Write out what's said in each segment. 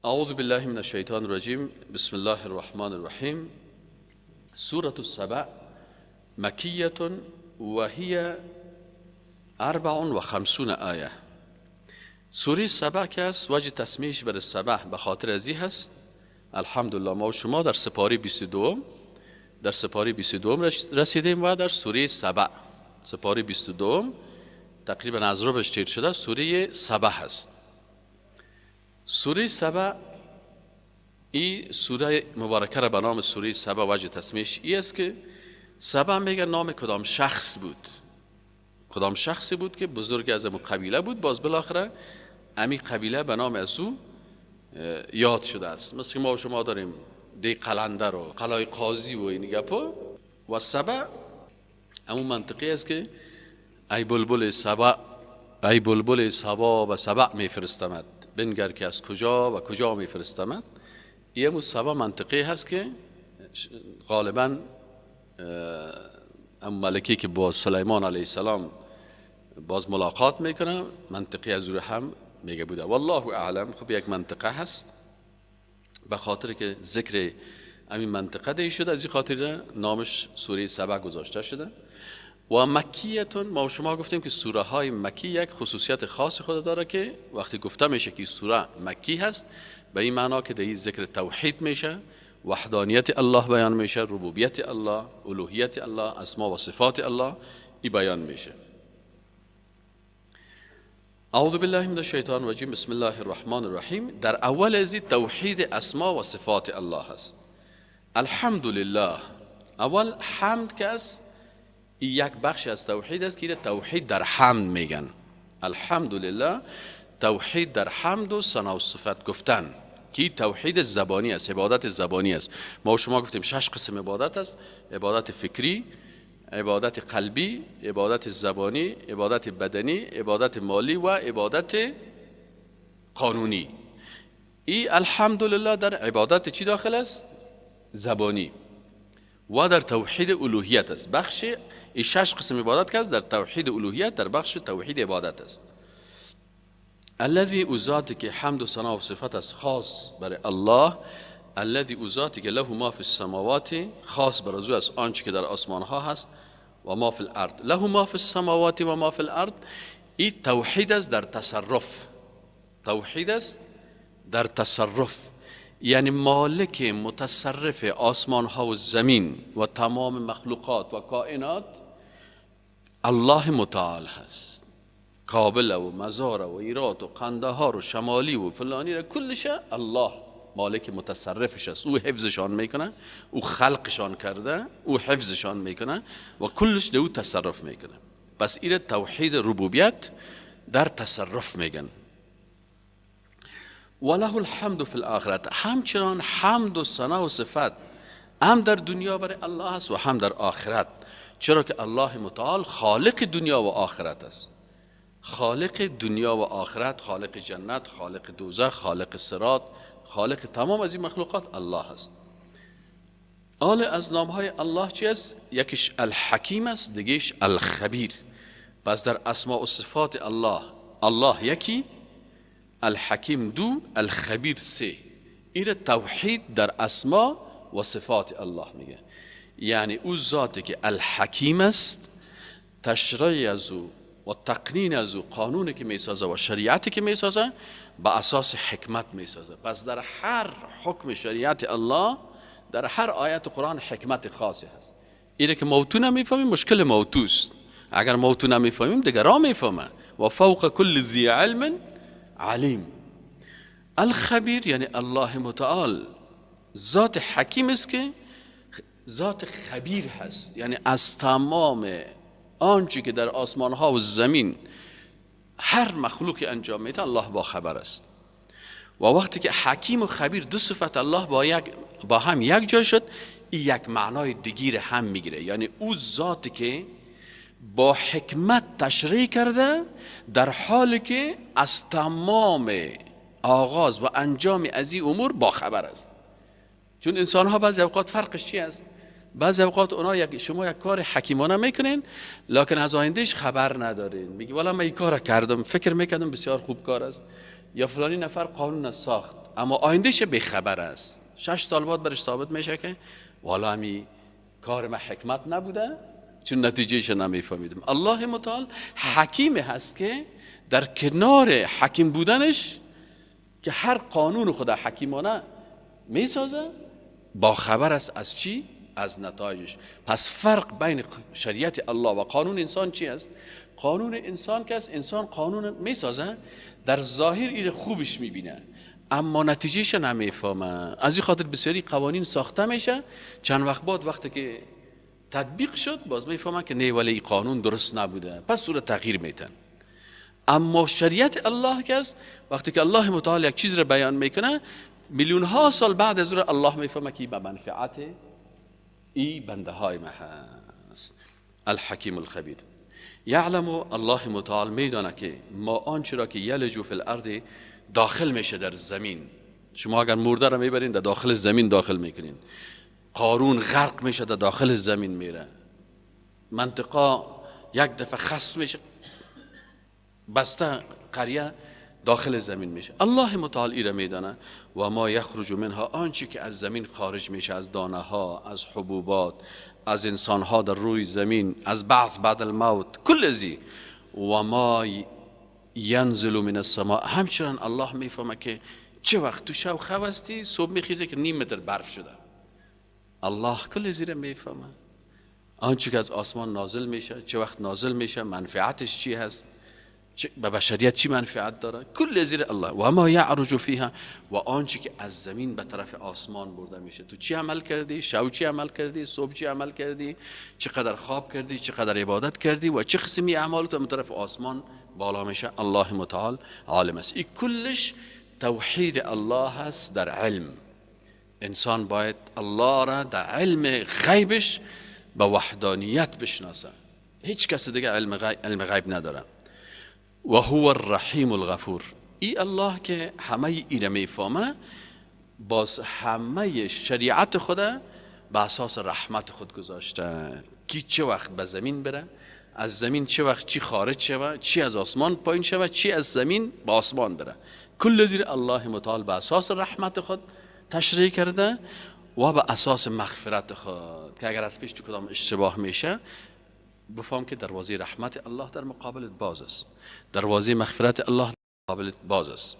اعوذ بالله من الشیطان الرجیم. بسم الله الرحمن الرحیم. سورة السبع مکیة و هی 54 آیه. سوره سبع که است وجه تسمیهش بر سبع به خاطر ازی هست. الحمدلله ما و شما در سپاره 22 رسیدیم و در سوره سبع سپاره 22 تقریبا از ربعش تیر شده سوره سبع هست. سوره سبع این سوره مبارکه را به نام سوره سبع وجه تسمیهش ای است که سبع میگه نام کدام شخص بود، کدام شخصی بود که بزرگ از امو قبیله بود. باز بالاخره امی قبیله به نام از او یاد شده است. مثل ما و شما داریم دی قلندر و قلای قاضی و این گپا. و سبع همون منطقی است که ای بلبل سبع، ای بلبل سبع و سبع میفرستمد، بنگر که از کجا و کجا میفرستمد. این همون سبع منطقی هست که غالبا ملکی که با سلیمان علیه السلام باز ملاقات میکنه منطقی از او هم میگه بوده. والله اعلم. خب یک منطقه هست به خاطر که ذکر همین منطقه دی شده از این خاطر نامش سوره سبع گذاشته شده. و مکیتون ما و شما گفتیم که سوره های مکی یک خصوصیت خاص خود داره که وقتی گفته میشه که سوره مکی هست به این معنا که در ذکر توحید میشه، وحدانیت الله بیان میشه، ربوبیت الله، الوهیت الله، اسما و صفات الله ای بیان میشه. اعوذ بالله من الشیطان الرجیم. بسم الله الرحمن الرحیم. در اول از توحید اسما و صفات الله هست. الحمدلله. اول حمد که است یک بخش از توحید است که توحید در حمد میگن. الحمدلله توحید در حمد و ثنا و صفت گفتن که توحید زبانی است، عبادت زبانی است. ما و شما گفتیم 6 قسم عبادت است: عبادت فکری، عبادت قلبی، عبادت زبانی، عبادت بدنی، عبادت مالی و عبادت قانونی. این الحمدلله در عبادت چی داخل است؟ زبانی. و در توحید الوهیت است. بخش این 6 قسم عبادت که است در توحید الوهیت در بخش توحید عبادت است. الذي ذاتی که حمد و ثنا و صفت است خاص برای الله. الذي ذاتی که له ما فی السماوات، خاص بر او است آنچه که در آسمان ها هست، و ما فی الارض. له ما فی السماوات و ما فی الارض. این توحید است در تصرف. توحید است در تصرف، یعنی مالک متصرف آسمان ها و زمین و تمام مخلوقات و کائنات الله متعال هست. قابل و مزار و ایرات و قندهار و شمالی و فلانی را کلش الله مالک متصرفش است. او حفظشان میکنه، او خلقشان کرده، او حفظشان میکنه و کلش در او تصرف میکنه. پس این توحید ربوبیت در تصرف میگن. وله الحمد فی الاخرت. همچنان حمد و ثنا و صفت هم در دنیا برای الله است و هم در آخرت، چرا که الله متعال خالق دنیا و آخرت است. خالق دنیا و آخرت، خالق جنت، خالق دوزخ، خالق صراط، خالق تمام از این مخلوقات الله است. آل از نامهای الله چی است؟ یکیش الحکیم است، دیگهش الخبیر. پس در اسماء و صفات الله، الله یکی، الحکیم دو، الخبیر سه. این توحید در اسماء و صفات الله میگه. یعنی او ذاتی که الحکیم است، تشریع از او و تقنین از او، قانونی که میسازه و شریعتی که میسازه با اساس حکمت میسازه. پس در هر حکم شریعت الله، در هر آیت قرآن حکمت خاصی هست. اینه که موتو نمیفهمیم مشکل موتوست. اگر موتو نمیفهمیم دیگران میفهمه. و فوق کل ذی علم علیم. الخبیر یعنی الله متعال ذات حکیم است که ذات خبیر هست، یعنی از تمام آنچه که در آسمان ها و زمین هر مخلوقی انجام میده الله با خبر است. و وقتی که حکیم و خبیر دو صفت الله با هم یک جای شد، این یک معنای دیگیر هم میگیره. یعنی او ذاتی که با حکمت تشریع کرده در حالی که از تمام آغاز و انجام از این امور با خبر است. چون انسان ها بعضی اوقات فرقش چی است؟ بعضی اوقات شما یک کار حکیمانه میکنین لکن از آیندهش خبر ندارین. میگی والا من این کار کردم، فکر میکردم بسیار خوب کار است، یا فلانی نفر قانون ساخت اما آیندهش بیخبر است. 6 سال بعد برش ثابت میشه که والا همی کار ما حکمت نبوده چون نتیجهش نمیفهمیدم. الله متعال حکیم هست که در کنار حکیم بودنش که هر قانون خدا حکیمانه میسازه با خبر است از چی؟ از نتایجش. پس فرق بین شریعت الله و قانون انسان چی است؟ قانون انسان که است، انسان قانون میسازه در ظاهر این خوبش میبینه اما نتیجهش نمیفهمه. از این خاطر بسیاری قوانین ساخته میشه، چند وقت بعد وقتی که تطبیق شد باز میفهمن که نه ولی این قانون درست نبوده، پس صورت تغییر میتن. اما شریعت الله که است وقتی که الله متعال یک چیز رو بیان میکنه میلیون ها سال بعد از اون الله میفهمه که به منفعت ای بنده های ما هست. الحکیم الخبیر. یعلم الله متعال میدانه که ما آنچه را که یلج فی الارض داخل میشه در زمین. شما اگر مرده را میبرین در داخل زمین داخل میکنین، قارون غرق میشه در داخل زمین میره، منطقه یک دفعه خسف میشه، بسته قریه داخل زمین میشه. الله متعال ایره میدانه و ما یخرج منها آنچه که از زمین خارج میشه، از دانه ها، از حبوبات، از انسان ها در روی زمین، از بعد الموت، کل زی و ما ینزل من السماء. همچنان الله میفهمه که چه وقت تو شب خواستی صبح میخیزه که نیم متر برف شده. الله کل زیر میفهمه آنچه که از آسمان نازل میشه، چه وقت نازل میشه، منفعتش چی هست، به بشریت چی منفعت داره، کل زیر الله. و ما یعرج فیها و آنچه که از زمین به طرف آسمان برده میشه. تو چی عمل کردی، شب چی عمل کردی، صبح چی عمل کردی، چقدر خواب کردی، چقدر عبادت کردی و چه قسمی اعمالت به طرف آسمان بالا میشه. الله متعال عالم است. این کلش توحید الله هست در علم. انسان باید الله را در علم غیبش به وحدانیت بشناسه. هیچ کس دیگه علم غیب نداره. و هو الرحیم الغفور. ای الله که همه ای را میفهمه، باز همه شریعت خدا به اساس رحمت خود گذاشته کی چه وقت به زمین بره، از زمین چه وقت چی خارج شوه، چی از آسمان پایین شوه، چی از زمین به آسمان بره. کل زیر الله متعال به اساس رحمت خود تشریع کرده و به اساس مغفرت خود که اگر از پیش تو کدام اشتباه میشه بفهم که دروازه رحمت الله در مقابلت باز است، دروازه مغفرت الله در مقابلت باز است.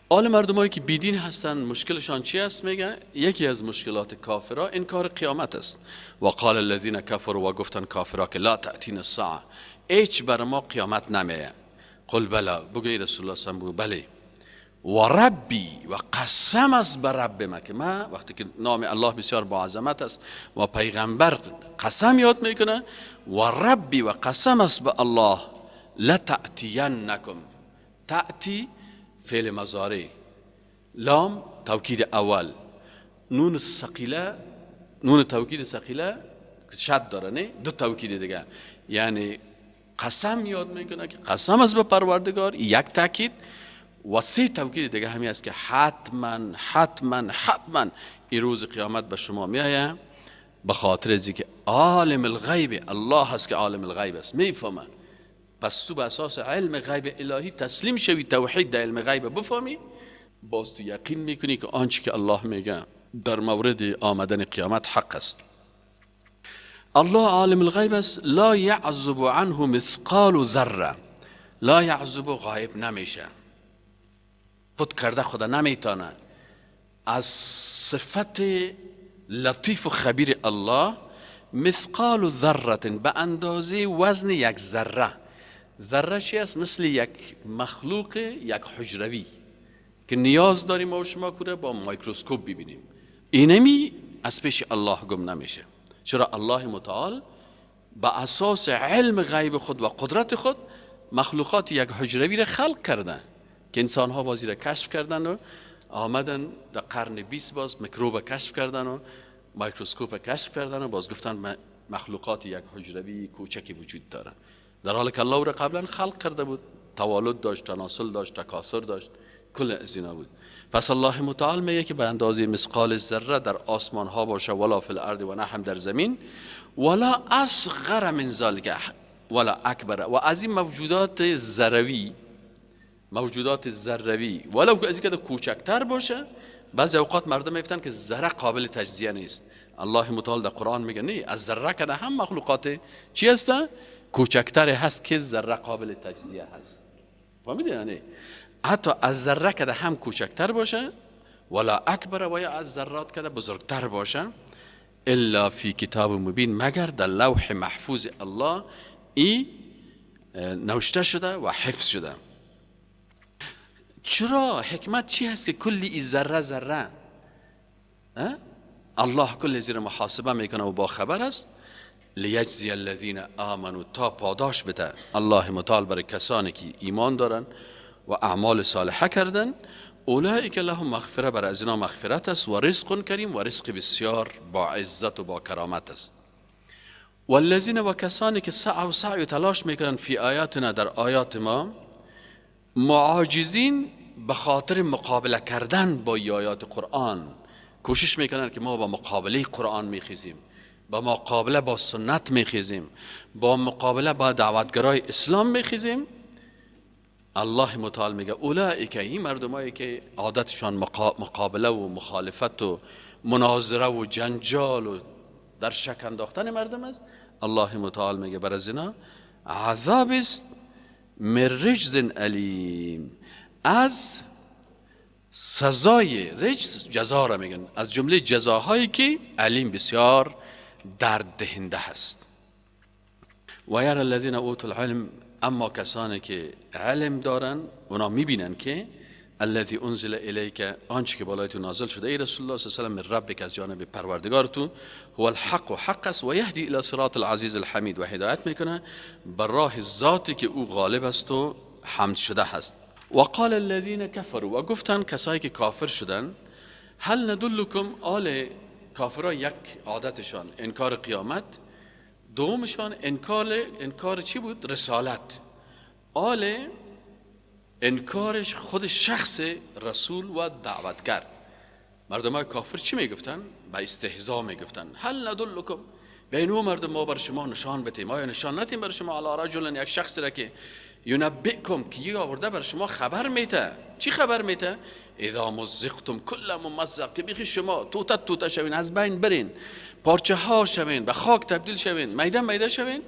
آل مردمایی که بیدین هستن مشکلشان چی است؟ میگن یکی از مشکلات کافرها انکار قیامت است. و قال الذين كفروا و گفتن کافرها که لا تأتین الساعه، هیچ بر ما قیامت نمیه. قل بلا، بگوی رسول الله صلی الله علیه و بله و ربی و قسم است بر رب ما، که ما وقتی که نام الله بسیار با عظمت است و پیغمبر قسم یاد میکنه و ربی و قسم است به الله لتأتینکم. تأتی فعل مضارع، لام توکید اول، نون ثقیله، نون توکید ثقیله شد داره، نه دو توکید دیگه، یعنی قسم یاد میکنه که قسم است به پروردگار، یک تاکید، و سه توکید دیگه همی است که حتما حتما حتما این روز قیامت به شما میآید، به خاطر از که عالم الغیب الله هست که عالم الغیب است، میفهمه. پس تو به اساس علم غیب الهی تسلیم شوی، توحید در علم غیب بفهمی، باز تو یقین میکنی که آنچه که الله میگه در مورد آمدن قیامت حق است. الله عالم الغیب است، لا یعزب عنه مثقال ذره. لا یعزب غایب نمیشه، پت کرده خدا نمیتونه. از صفت لطیف و خبیر الله مثقال ذره، به اندازه وزن یک ذره. ذره چی است؟ مثل یک مخلوق یک حجروی که نیاز داریم ما و شما کنه با میکروسکوپ ببینیم، اینمی از پیش الله گم نمیشه. چرا؟ الله متعال به اساس علم غیب خود و قدرت خود مخلوقات یک حجروی را خلق کرده که انسان ها بازی را کشف کردن و آمدن در قرن 20 باز میکروب کشف کردن و میکروسکوپ کشف کردن و باز گفتن مخلوقات یک حجروی کوچکی وجود دارن، در حالی که الله را قبلا خلق کرده بود، توالد داشت، تناسل داشت، تکاثر داشت، کل از اینا بود. پس الله متعال میگه که به اندازه مثقال ذره در آسمان ها باشه، ولا فی الارض و نه هم در زمین، ولا اصغر من ذلک ولا اکبر. و از این موجودات ذروی موجودات ذروی ولو که از اینکه کوچکتر باشه، بعضی اوقات مردم میفتن که ذره قابل تجزیه نیست. الله متعال در قرآن میگه نه، از ذره که هم مخلوقات چی هستن؟ کوچکتر هست که ذره قابل تجزیه هست. فهمیدین نه؟ حتی از ذره که هم کوچکتر باشه، ولا اکبر و یا از ذرات که بزرگتر باشه، الا فی کتاب مبین، مگر در لوح محفوظ الله ای نوشته شده و حفظ شده. چرا؟ حکمت چی هست که کلی ای ذره ذره الله کل زیر محاسبه میکنه و با خبر است؟ لیجزی الذین آمنوا، تا پاداش بده الله متعال برای کسانی که ایمان دارن و اعمال صالحه کردن. اولئک لهم مغفره، برای از اینا مغفرت است، و رزق کریم، و رزق بسیار با عزت و با کرامت است. والذین، و کسانی که سعی و تلاش میکنن فی آیاتنا، در آیات ما، معاجزین، به خاطر مقابله کردن با آیات قرآن کوشش میکنن که ما با مقابله قرآن میخیزیم، با مقابله با سنت میخیزیم، با مقابله با دعوتگرای اسلام میخیزیم. الله متعال میگه اولئک، این مردمایی که عادتشان مقابله و مخالفت و مناظره و جنجال و در شک انداختن مردم است، الله متعال میگه بر از اینا عذاب است من رجز علیم، از سزای رجز، جزا را میگن، از جمله جزاهایی که علیم، بسیار درد دهنده هست. و یرا الذین اوتوا العلم، اما کسانی که علم دارن اونا میبینن که الذی انزل الیک، آنچه که بالای تو نازل شده ای رسول الله صلی الله علیه و آله، من ربک، از جانب پروردگار تو، هو الحق، و حق است، و یهدی الی صراط العزیز الحمید، و هدایت میکنه بر راه ذاتی که او غالب است و حمد شده هست. و قال الذین کفروا، و گفتن کسایی که کافر شدن، هل ندلکم، آل کافرها یک عادتشان انکار قیامت، دومشان انکار چی بود؟ رسالت. آل انکارش خود شخص رسول و دعوتگر. مردم های کافر چی میگفتن؟ با استهزا میگفتن هل ندلکم، بینو مردم ما بر شما نشان بتیم، آیا نشان نتیم بر شما علی رجل، یک شخص را که ینبئکم، که یه آورده بر شما خبر میته. چی خبر میته؟ اذا مزقتم کل ممزق، که بیخی شما توته شوین، از بین برین، پارچه ها شوین، به خاک تبدیل شوین، میده شوین.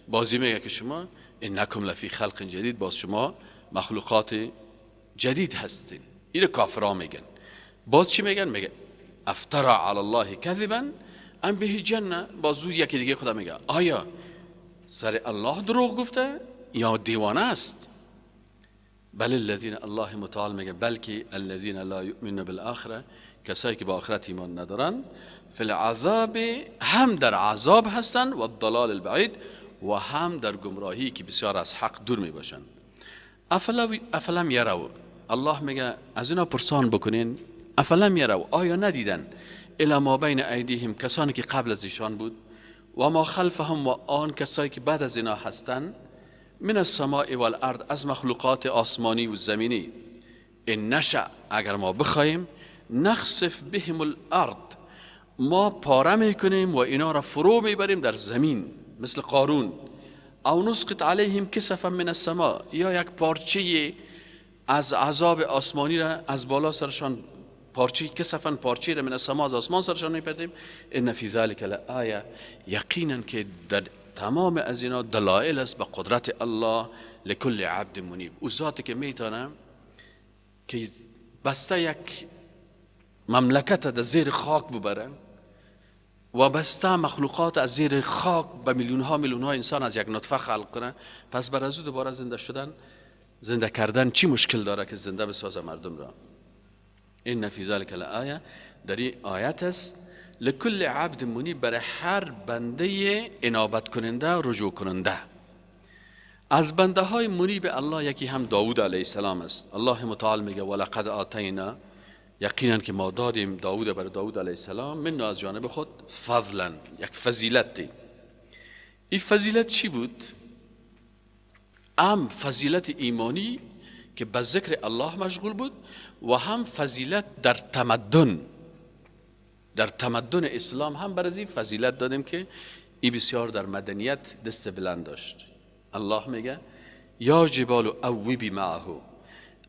بازی میگه که شما انکم لفی خلق جدید، باز شما مخلوقات جدید هستین. این کافرها میگن. باز چی میگن؟ میگه افترا علی الله کذبا ام به جنه، باز یکی دیگه خدا میگه آیا سر الله دروغ گفته یا دیوانه است؟ بل الذین، الله متعال میگه بلکه الذین لا یؤمنون بالآخره، کسایی که با آخرت ایمان ندارن، فی العذاب، هم در عذاب هستن، و الضلال البعید، و هم در گمراهی که بسیار از حق دور می باشن. افلم یرو، الله میگه از اینا پرسان بکنین، افلم یرو، آیا ندیدن، الی ما بین ایدیهم، کسانی که قبل از ایشان بود، و ما خلفهم، و آن کسایی که بعد از اینا هستن، من السماء والارض، از مخلوقات آسمانی و زمینی، ان نشأ، اگر ما بخوایم، نخسف بهم الارض، ما پاره میکنیم و اینا را فرو میبریم در زمین، مثل قارون. او نسقط علیهم کسفا من السماء، یا یک پارچه از عذاب آسمانی را از بالا سرشان، پارچه کسفا، پارچه را من السماء، از آسمان سرشان میپردیم. ان فی ذلک لآیه، یقینا که در تمام از اینا دلائل است به قدرت الله، لکل عبد منیب، او ذاتی که میتونه که بسته یک مملکت در زیر خاک ببره و بسته مخلوقات از زیر خاک به میلیون ها انسان از یک نطفه خلق کنه، پس بر از او دوباره زنده کردن چی مشکل داره که زنده بسازه مردم را؟ این فی ذلک لآیه، در این آیت است لکل عبد منیب، برای هر بنده انابت کننده و رجوع کننده. از بنده های منیب الله یکی هم داود علیه السلام است. الله متعال میگه ولقد آتینا، یقینا که ما دادیم داود، برای داود علیه السلام، من از جانب خود، فضلا، یک فضیلتی. این فضیلت چی بود؟ هم فضیلت ایمانی که به ذکر الله مشغول بود، و هم فضیلت در تمدن اسلام هم برای این فضیلت دادیم که این بسیار در مدنیت دست بلند داشت. الله میگه یا جبال اوبی معه،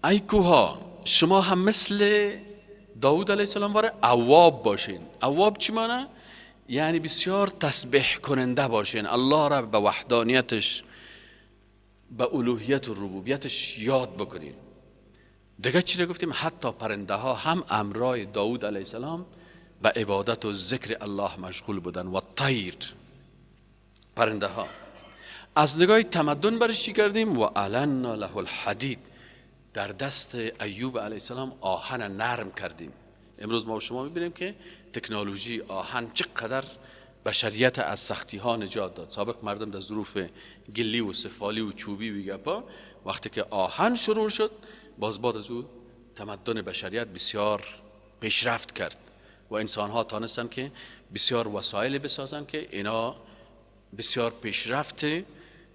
ای کوها شما هم مثل داود علیه السلام واره اواب باشین. اواب چی معنی؟ یعنی بسیار تسبیح کننده باشین، الله را به وحدانیتش، به الوهیت و ربوبیتش یاد بکنین. دیگه چی رو گفتیم؟ حتی پرنده ها هم امرای داود علیه السلام به عبادت و ذکر الله مشغول بودن. و طیر، پرنده ها. از نگاه تمدن برش چی کردیم؟ و علنا له الحدید، در دست ایوب علیه السلام آهن نرم کردیم. امروز ما و شما میبینیم که تکنولوژی آهن چقدر بشریت از سختی ها نجات داد. سابق مردم در ظروف گلی و سفالی و چوبی و گپا، وقتی که آهن شروع شد باز بعد از او تمدن بشریت بسیار پیشرفت کرد و انسان ها تانستن که بسیار وسایل بسازن که اینا بسیار پیشرفت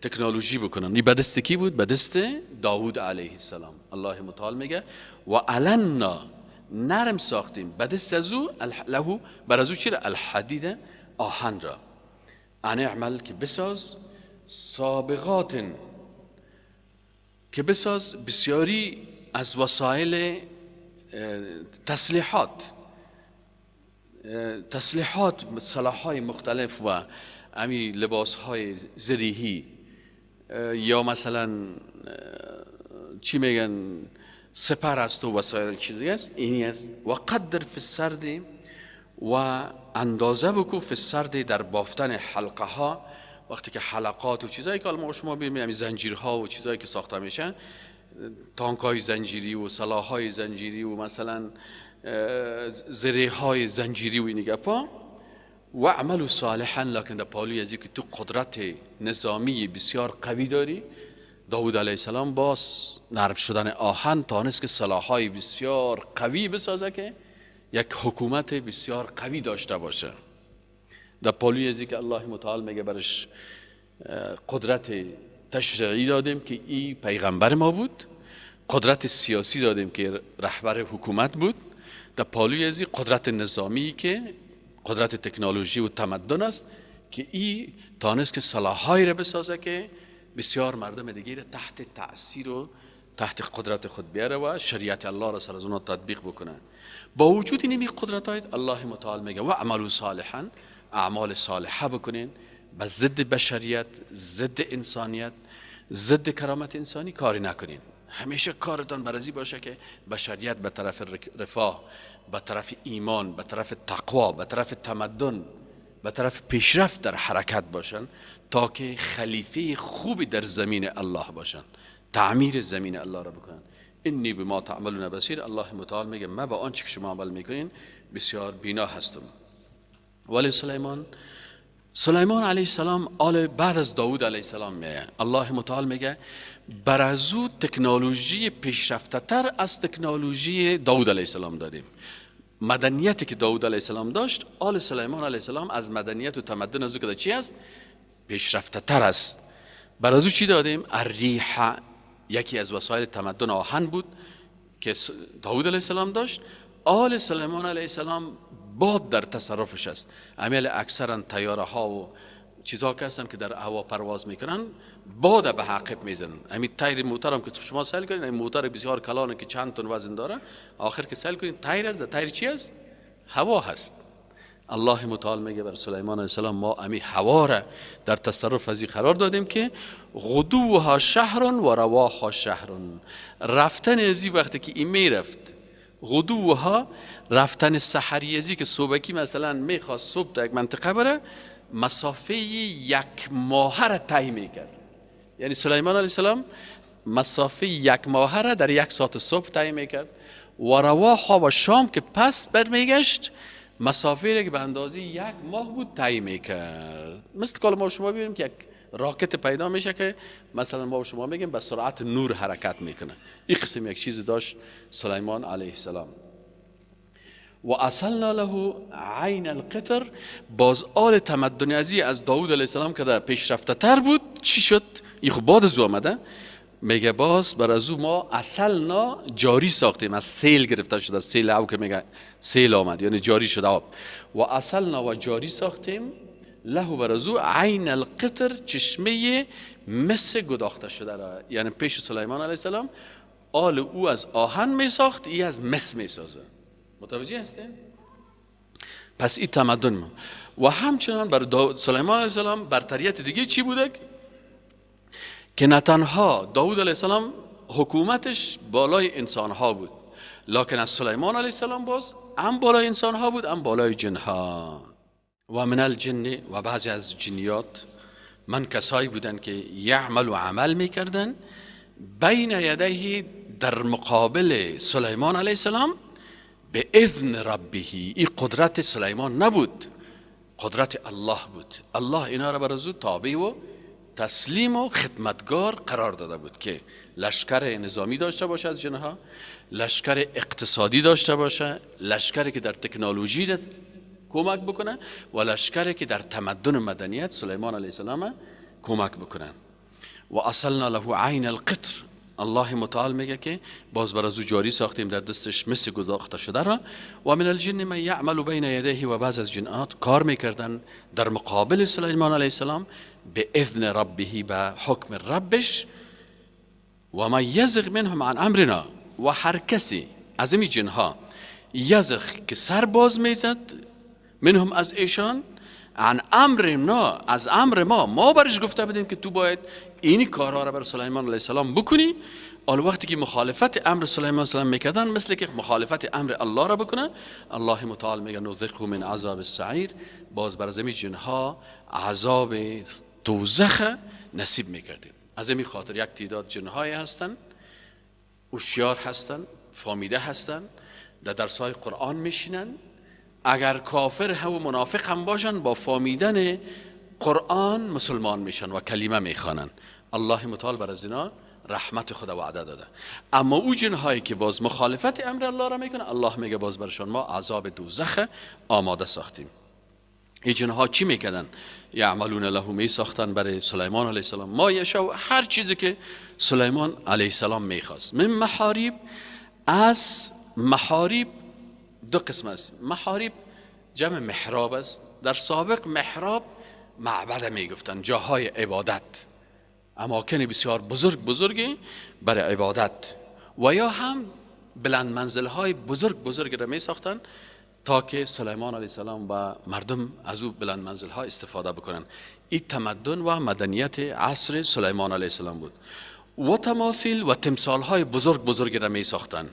تکنولوژی بکنن. این به دست کی بود؟ به دست داوود علیه السلام. الله متعال میگه و علنا، نرم ساختیم به دست از او، له بر از او چی را؟ الحدید، آهن را. ان اعمل، که بساز، سابغات، که بساز بسیاری از وسایل تسلیحات، سلاح‌های مختلف و امی لباس‌های زریحی، یا مثلا چی میگن سپر است و وسایل چیزی است. اینی است. و قدر فی السرد، و اندازه بکو فی السرد، در بافتن حلقه ها. وقتی که حلقات و چیزایی که ما شما ببینیم زنجیرها و چیزایی که ساخته میشن، تانک‌های زنجیری و سلاح‌های زنجیری و مثلا زریح‌های زنجیری و این گپا. و عمل صالحا، لکن در پالوی از که تو قدرت نظامی بسیار قوی داری. داود علیه السلام باز نرم شدن آهن تانست که سلاح‌های بسیار قوی بسازه که یک حکومت بسیار قوی داشته باشه. در پالوی از که الله متعال میگه برش قدرت تشریعی دادیم که این پیغمبر ما بود، قدرت سیاسی دادیم که رهبر حکومت بود. در پالوی از قدرت نظامی که قدرت تکنولوژی و تمدن است که این تانست که سلاح‌هایی را بسازه که بسیار مردم دیگه را تحت تأثیر و تحت قدرت خود بیاره و شریعت الله را سر از اونها تطبیق بکنه. با وجود این قدرت‌های الله متعال میگه و عملوا صالحا، اعمال صالحه بکنین، به ضد بشریت، ضد انسانیت، ضد کرامت انسانی کاری نکنین. همیشه کارتان برازی باشه که بشریت به طرف رفاه، به طرف ایمان، به طرف تقوا، به طرف تمدن، به طرف پیشرفت در حرکت باشن، تا که خلیفه خوبی در زمین الله باشن، تعمیر زمین الله را بکنن. انی بما تعملون بصیر. الله متعال میگه من با آنچه که شما عمل میکنین بسیار بینا هستم. ولی سلیمان علیه السلام آل بعد از داود علیه السلام میگه. الله متعال میگه بر از او تکنولوژی پیشرفته تر از تکنولوژی داود علیه السلام دادیم. مدنیتی که داود علیه السلام داشت، آل سلیمان علیه السلام از مدنیت و تمدن از او که چی است؟ پیشرفته تر است. بر از او چی دادیم؟ الریح، یکی از وسایل تمدن آهن بود که داود علیه السلام داشت. آل سلیمان علیه السلام باد در تصرفش است. امیل اکثرا طیاره ها و چیزها که هستن که در هوا پرواز میکنن باد به عقب میزنن. همین تایر موتر هم که شما سیل کنید، این موتر بسیار کلانه که چند تن وزن داره، آخر که سیل کنید تایر است. تایر چی است؟ هوا هست. الله متعال میگه بر سلیمان علیه السلام ما امی هوا را در تصرف ازی قرار دادیم که غدوها شهر و رواها شهر. رفتن ازی وقتی که این میرفت، غدوها رفتن سحری ازی که صبحکی مثلا میخواست صبح در یک منطقه بره، مسافه یک ماه را طی میکرد. یعنی سلیمان علیه السلام مسافه یک ماه را در یک ساعت صبح طی میکرد. و رواها و شام که پس برمیگشت مسافه را که به اندازه یک ماه بود طی میکرد. مثل که ما شما ببینیم که یک راکت پیدا میشه که مثلا ما شما میگیم به سرعت نور حرکت میکنه. این قسم یک چیز داشت سلیمان علیه السلام. و اصلنا له عین القطر. باز آل تمدن از داود علیه السلام که در پیشرفته تر بود چی شد؟ این خب بعد از او آمده. میگه باز بر از او ما اصلنا جاری ساختیم، از سیل گرفته شده، سیل او که میگه سیل آمد یعنی جاری شده آب. و اصلنا و جاری ساختیم له بر از او عین القطر، چشمه مس گداخته شده را. یعنی پیش سلیمان علیه السلام آل او از آهن می ساخت، ای از مس می سازه. متوجه هستین؟ پس این تمدن ما. و همچنان برای سلیمان علیه السلام برتریت دیگه چی بوده؟ که نه تنها داوود علیه السلام حکومتش بالای انسان ها بود، لکن از سلیمان علیه السلام باز هم بالای انسان ها بود هم بالای جن ها. و من الجن، و بعضی از جنیات من کسایی بودن که یعمل و عمل میکردن بین یدیه، در مقابل سلیمان علیه السلام، به اذن ربه. این قدرت سلیمان نبود، قدرت الله بود. الله اینا را برای زود تابع و تسلیم و خدمتگار قرار داده بود که لشکر نظامی داشته باشه از جنها، لشکر اقتصادی داشته باشه، لشکری که در تکنولوژی کمک بکنه و لشکری که در تمدن مدنیت سلیمان علیه السلام کمک بکنن. و اصلنا له عین القطر، الله متعال میگه که باز بر از او جاری ساختیم در دستش مس گذاشته شده را. و من الجن من یعمل بین یدیه، و بعض از جنات کار میکردن در مقابل سلیمان علیه السلام به اذن ربه، به حکم ربش. و ما یزغ منهم عن امرنا، و هر کسی از این جنها یزغ که سر باز میزد، منهم از ایشان، عن امرنا، از امر ما برش گفته بودیم که تو باید این کارها را بر سلیمان علیه السلام بکنی. آل وقتی که مخالفت امر سلیمان علیه السلام میکردن، مثل که مخالفت امر الله را بکنن، الله متعال میگه نذقه من عذاب السعیر، باز بر زمین جنها عذاب دوزخ نصیب میکردیم. از این خاطر یک تعداد جنهایی هستن، هوشیار هستن، فهمیده هستن، در درسهای قرآن میشینن، اگر کافر هم و منافق هم باشن با فهمیدن قرآن مسلمان میشن و کلمه میخوانن. الله متعال بر از اینا رحمت خدا وعده داده. اما او جنهایی که باز مخالفت امر الله را میکنن، الله میگه باز برشان ما عذاب دوزخ آماده ساختیم. این جنها چی میکردن؟ یعملون له، می ساختن برای سلیمان علیه السلام ما یشاء، هر چیزی که سلیمان علیه السلام میخواست. من محاریب، از محاریب دو قسم است. محاریب جمع محراب است. در سابق محراب معبد میگفتن، جاهای عبادت، اماکن بسیار بزرگی برای عبادت، و یا هم بلند منزل های بزرگ را می ساختن تا که سلیمان علیه السلام و مردم از او بلند منزل ها استفاده بکنن. این تمدن و مدنیت عصر سلیمان علیه السلام بود. و تماثیل و تمثال های بزرگ را می ساختن.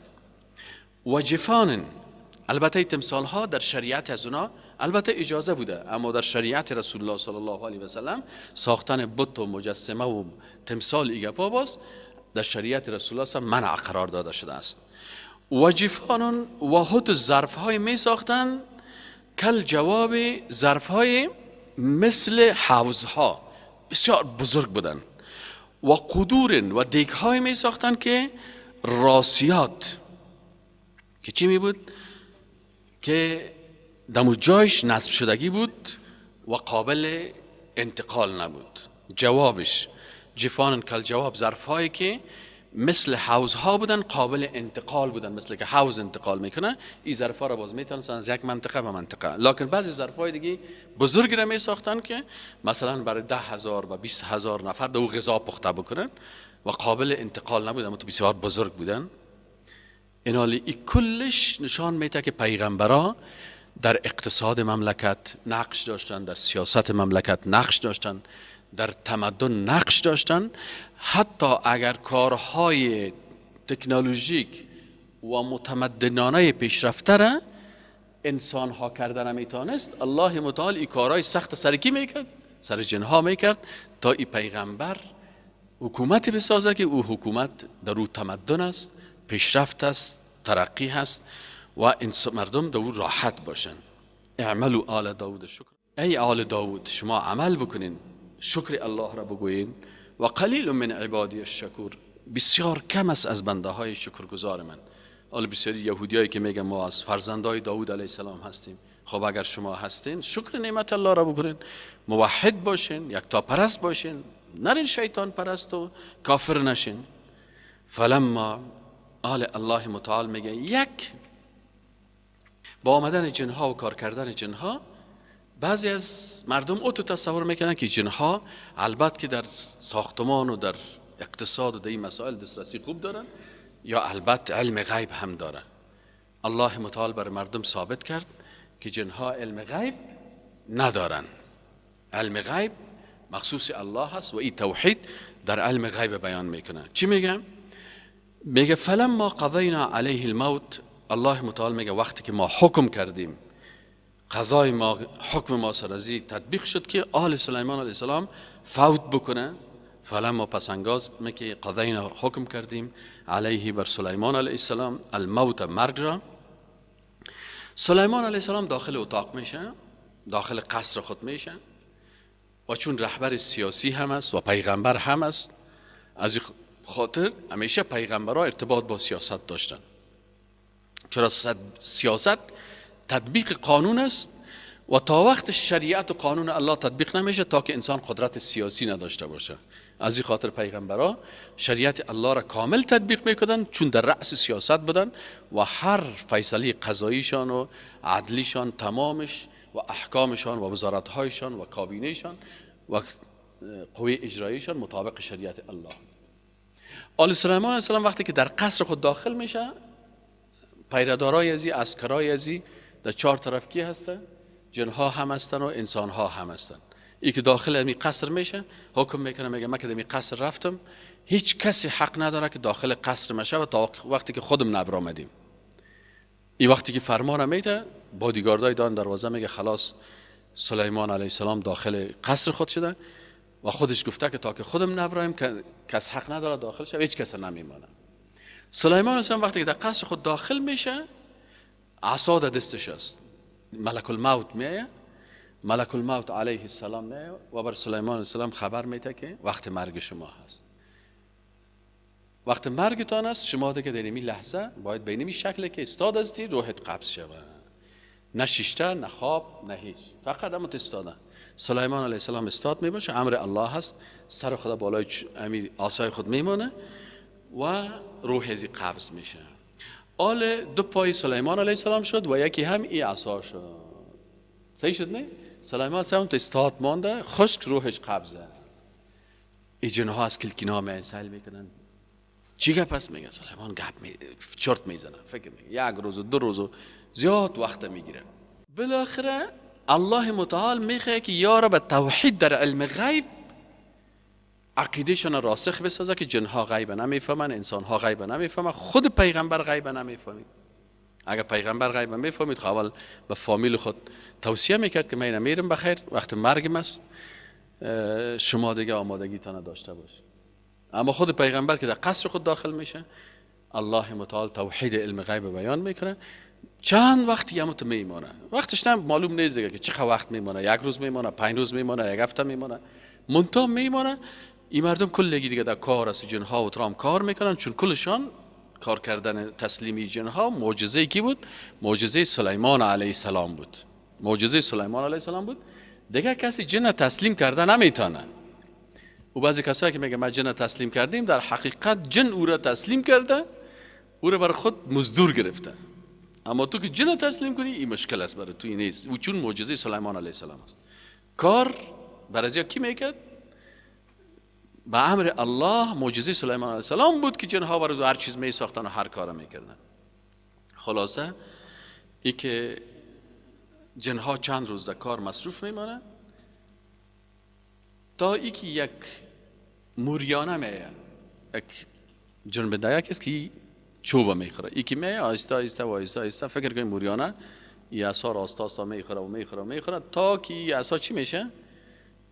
و جفان، البته تمثال ها در شریعت از اونا البته اجازه بوده، اما در شریعت رسول الله صلی الله علیه و سلم ساختن بت و مجسمه و تمثال ایگپا باز در شریعت رسول الله صلی الله علیه و منع قرار داده شده است. و جفان و حد ظرف های می ساختن، کل جواب ظرف های مثل حوض ها بسیار بزرگ بودن. و قدور و دیگ های می ساختن که راسیات، که چی می بود؟ که دمو جایش نصب شدگی بود و قابل انتقال نبود. جوابش جفان کل جواب، ظرف هایی که مثل حوض ها بودن، قابل انتقال بودن، مثل که حوض انتقال میکنه. این ظرف ها را باز میتونستن از یک منطقه به منطقه، لکن بعضی ظرف های دیگه بزرگ را میساختن که مثلا برای 10,000 و 20,000 نفر دو غذا پخته بکنن و قابل انتقال نبودن، اما تو بسیار بزرگ بودن. اینالی ای کلش نشان میده که پیغمبرا در اقتصاد مملکت نقش داشتن، در سیاست مملکت نقش داشتن، در تمدن نقش داشتن. حتی اگر کارهای تکنولوژیک و متمدنانه پیشرفته را انسان ها کردن نمیتونست، الله متعال این کارهای سخت سر کی میکرد؟ سر جنها میکرد تا این پیغمبر حکومت بسازه که او حکومت در او تمدن است، پیشرفت است، ترقی هست و مردم در او راحت باشن. اعملوا آل داود شکر، ای آل داود شما عمل بکنین، شکر الله را بگوین. و قلیل من عبادی الشکور، بسیار کم است از بنده های شکرگزار من. حالا بسیاری یهودیایی که میگن ما از فرزندای داود علیه السلام هستیم. خب اگر شما هستین شکر نعمت الله را بکنین، موحد باشین، یکتا پرست باشین، نرین شیطان پرست و کافر نشین. فلما آل الله متعال میگه یک با آمدن جنها و کار کردن جنها، بعضی از مردم اوتو تصور میکنن که جنها البته که در ساختمان و در اقتصاد و در این مسائل دسترسی خوب دارن، یا البته علم غیب هم داره. الله متعال بر مردم ثابت کرد که جنها علم غیب ندارن. علم غیب مخصوص الله هست و این توحید در علم غیب بیان میکنه. چی میگم؟ میگه فلما قضینا علیه الموت، الله متعال میگه وقتی که ما حکم کردیم، قضای ما، حکم ما سرازی تطبیق شد که آل سلیمان علیه السلام فوت بکنه. فلما پسنگاز میگه قضینا حکم کردیم علیه بر سلیمان علیه السلام الموت، مرگ را. سلیمان علیه السلام داخل اتاق میشه، داخل قصر خود میشه و چون رهبر سیاسی هم است و پیغمبر هم است، از این خاطر همیشه پیغمبرها ارتباط با سیاست داشتن. چرا سیاست تطبیق قانون است و تا وقت شریعت و قانون الله تطبیق نمیشه تا که انسان قدرت سیاسی نداشته باشه. از این خاطر پیغمبرها شریعت الله را کامل تطبیق میکردن چون در رأس سیاست بودن و هر فیصله قضاییشان و عدلیشان تمامش و احکامشان و وزارتهایشان و کابینهشان و قوه اجراییشان مطابق شریعت الله. آل سلیمان علیه السلام وقتی که در قصر خود داخل میشه، پیرادارای ازی، عسکرای ازی در چهار طرف کی هسته؟ جنها هم هستن و انسانها هم هستن. ای که داخل امی قصر میشه حکم میکنه، میگه من که امی قصر رفتم، هیچ کسی حق نداره که داخل قصر میشه و تا وقتی که خودم نبرآمدیم. این وقتی که فرمان میده، بادیگاردای دان دروازه میگه خلاص سلیمان علیه السلام داخل قصر خود شده و خودش گفته که تا که خودم نبرایم کس حق نداره داخل شه، هیچ کس نمیمانه. سلیمان علیه السلام وقتی که در قصر خود داخل میشه، عصا در دستش است. ملک الموت میایه، ملک الموت علیه السلام میایه و بر سلیمان علیه السلام خبر میده که وقت مرگ شما هست. وقت مرگتان است، شما دیگه در این لحظه باید به این شکل که استاد هستی روحت قبض شود. نه شیشته، نه خواب، نه هیچ، فقط همون استاده. سلیمان علیه السلام استاد میباشه، امر الله هست، سر خدا بالای امیر عصای خود میمونه و روح ازی قبض میشه. آل دو پای سلیمان علیه السلام شد و یکی هم ای عصا شد. صحیح شد نه؟ سلیمان علیه السلام تو استاد مانده، خشک، روحش قبضه. ای جنها از کلکینا میسال میکنن چی گپ است؟ میگه سلیمان گپ چرت میزنه، فکر میگه یک روز و دو روز و زیاد وقت میگیره. بالاخره الله متعال میخواد که یارا به توحید در علم غیب عقیدهشون راسخ بسازه که جنها غیب نمیفهمن، انسانها غیب نمیفهمن، خود پیغمبر غیب نمیفهمید. اگر پیغمبر غیب میفهمید خب اول به فامیل خود توصیه میکرد که من میرم بخیر، وقت مرگم است، شما دیگه آمادگیتان داشته باشید. اما خود پیغمبر که در قصر خود داخل میشه، الله متعال توحید علم غیب بیان میکنه. چند وقتی همون میمونه، وقتش نه معلوم نیست دیگه که چقدر وقت میمونه، یک روز میمونه، 5 روز میمونه، یک هفته میمونه، منتها میمونه. این مردم کلگی دیگه در کار است، جنها و ترام کار میکنن، چون کلشان کار کردن تسلیمی جنها معجزه کی بود؟ معجزه سلیمان علیه السلام بود. معجزه سلیمان علیه السلام بود. دیگه کسی جن تسلیم کرده نمیتونه. و بعضی کسایی که میگه ما جن تسلیم کردیم، در حقیقت جن او را تسلیم کرده، او را بر خود مزدور گرفته. اما تو که جن تسلیم کنی این مشکل است برای توی نیست. و چون معجزه سلیمان علیه السلام است، کار برای کی میکرد؟ به امر الله. معجزه سلیمان علیه السلام بود که جنها برای هر چیز می ساختن و هر کار میکردن. خلاصه ای که جنها چند روز در کار مصروف میمانه تا ای که یک موریانه میه، یک جن بدایک است که چوبه میخوره. ای که میه آیسته آیسته و آیسته آیسته، فکر کنید موریانه ای عصا راستا راستا میخوره و میخوره و میخوره تا که ای عصا چی میشه؟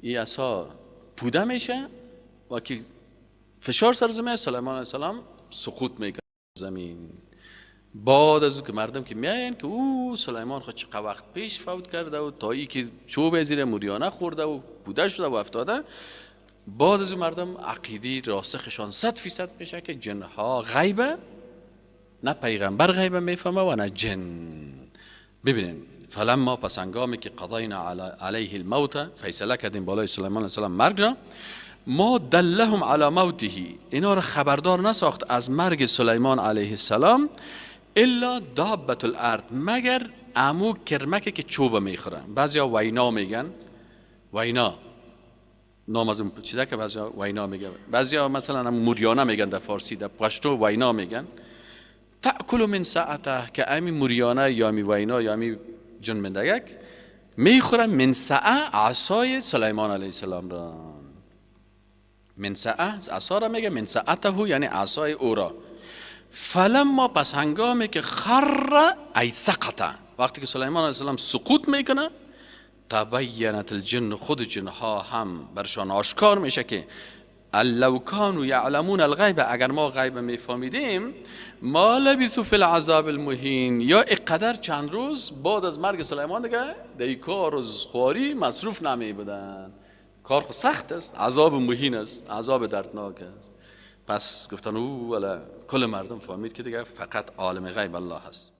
ای عصا پوده میشه و که فشار سر زمین، سلیمان علیه السلام سقوط میکنه زمین. بعد از که مردم که میاین که او سلیمان خود چقدر وقت پیش فوت کرده و تا ای که چوب زیر موریانه خورده و پوده شده و افتاده، بعد از مردم عقیده راسخشان 100% میشه که جنها غیبه، نه پیغمبر غیبه میفهمه و نه جن. ببینیم فلما پس هنگامی که قضینا علیه الموت، فیصله کردیم بالای سلیمان علیه السلام مرگ را، ما دلهم علی موته، اینا را خبردار نساخت از مرگ سلیمان علیه السلام، الا دابت الارض، مگر امو کرمکی که چوب میخوره. بعضیا وینا میگن، وینا نام از اون چیزا که بعضیا وینا میگن، بعضیا مثلا هم موریانه میگن در فارسی، در پشتو وینا میگن. تأکل من ساعته که امی موریانه یا می وینا یا می جنبندگک میخورن من ساعه عصای سلیمان علیه السلام را. من ساعه عصا را میگه، من ساعته یعنی عصای او را. فلما پس هنگامی که خر ای سقطه، وقتی که سلیمان علیه السلام سقوط میکنه، تبینت الجن، خود جنها هم برشان آشکار میشه که لو کانوا یعلمون الغیب، اگر ما غیب میفهمیدیم، ما لبثوا فی العذاب المهین، یا اقدر چند روز بعد از مرگ سلیمان دیگه در کار و خواری مصروف نمی بودن. کار خود سخت است، عذاب مهین است، عذاب دردناک است. پس گفتن او ولی کل مردم فهمید که دیگه فقط عالم غیب الله هست.